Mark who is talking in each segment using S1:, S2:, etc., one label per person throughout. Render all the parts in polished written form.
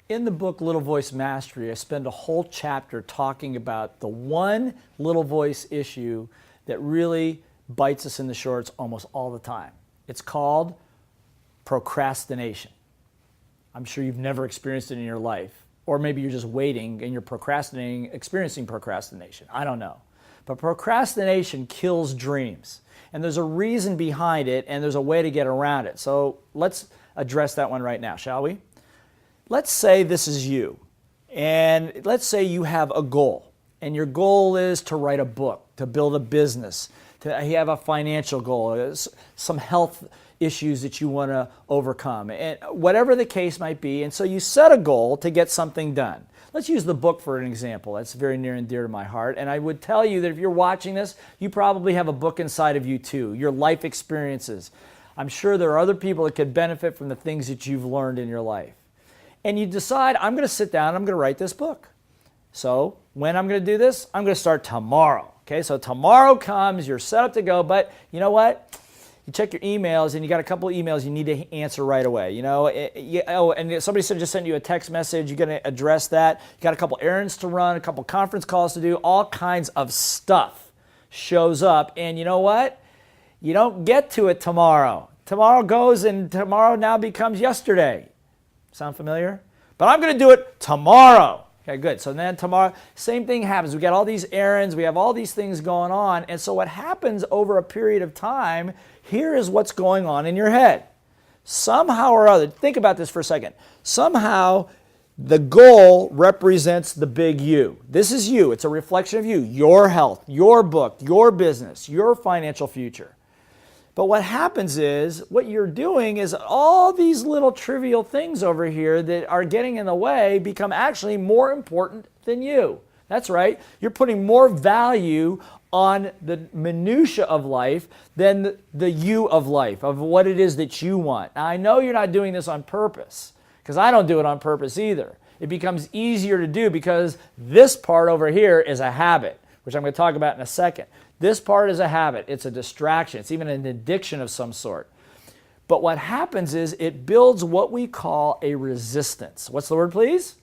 S1: In the book Little Voice Mastery, I spend a whole chapter talking about the one little voice issue that really bites us in the shorts almost all the time. It's called procrastination. I'm sure you've never experienced it in your life, or maybe you're just waiting and you're procrastinating, experiencing procrastination. I don't know. But procrastination kills dreams. And there's a reason behind it, and there's a way to get around it. So let's address that one right now, shall we? Let's say this is you, and let's say you have a goal, and your goal is to write a book, to build a business, to have a financial goal, some health issues that you want to overcome, and whatever the case might be. And so you set a goal to get something done. Let's use the book for an example. That's very near and dear to my heart. And I would tell you that if you're watching this, you probably have a book inside of you too, your life experiences. I'm sure there are other people that could benefit from the things that you've learned in your life. And you decide, I'm going to sit down and I'm going to write this book. So when I'm going to do this, I'm going to start tomorrow. Okay, so tomorrow comes, you're set up to go, but you know what? You check your emails and you got a couple of emails you need to answer right away. And somebody just sent you a text message, you're going to address that. You got a couple errands to run, a couple conference calls to do, all kinds of stuff shows up. And you know what? You don't get to it tomorrow. Tomorrow goes and tomorrow now becomes yesterday. Sound familiar? But I'm going to do it tomorrow. Okay, good. So then tomorrow, same thing happens. We got all these errands. We have all these things going on. And so what happens over a period of time, here is what's going on in your head. Somehow or other, think about this for a second. Somehow the goal represents the big you. This is you. It's a reflection of you, your health, your book, your business, your financial future. But what happens is, what you're doing is all these little trivial things over here that are getting in the way become actually more important than you. That's right. You're putting more value on the minutia of life than the you of life, of what it is that you want. Now, I know you're not doing this on purpose, because I don't do it on purpose either. It becomes easier to do because this part over here is a habit, which I'm going to talk about in a second. This part is a habit. It's a distraction. It's even an addiction of some sort. But what happens is it builds what we call a resistance. What's the word, please?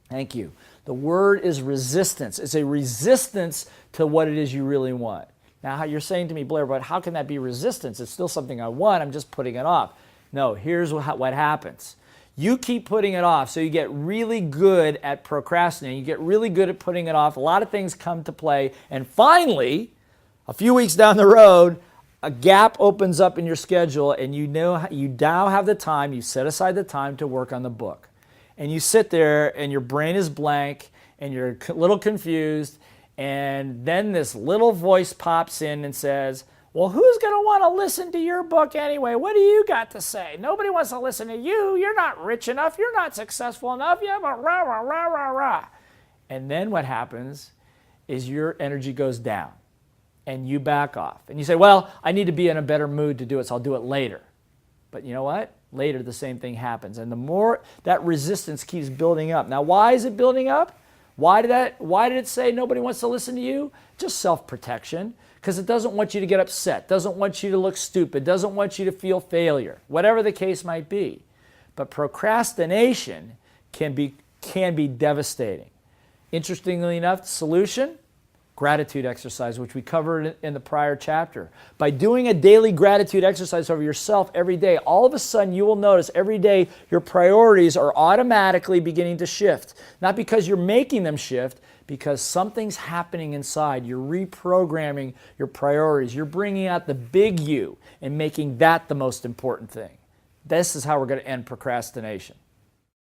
S1: Thank you. The word is resistance. It's a resistance to what it is you really want. Now, you're saying to me, Blair, but how can that be resistance? It's still something I want. I'm just putting it off. No, here's what happens. You keep putting it off, so you get really good at procrastinating. You get really good at putting it off. A lot of things come to play, and finally, a few weeks down the road, a gap opens up in your schedule, and you now have the time, you set aside the time to work on the book. And you sit there, and your brain is blank, and you're a little confused, and then this little voice pops in and says, well, who's going to want to listen to your book anyway? What do you got to say? Nobody wants to listen to you. You're not rich enough. You're not successful enough. You have a rah, rah, rah, rah, rah. And then what happens is your energy goes down and you back off. And you say, well, I need to be in a better mood to do it, so I'll do it later. But you know what? Later, the same thing happens. And the more that resistance keeps building up. Now, why is it building up? Why did it say nobody wants to listen to you? Just self-protection. Because it doesn't want you to get upset, doesn't want you to look stupid, doesn't want you to feel failure, whatever the case might be. But procrastination can be devastating. Interestingly enough, the solution? Gratitude exercise, which we covered in the prior chapter. By doing a daily gratitude exercise over yourself every day, all of a sudden you will notice every day your priorities are automatically beginning to shift. Not because you're making them shift, because something's happening inside. You're reprogramming your priorities. You're bringing out the big you and making that the most important thing. This is how we're going to end procrastination.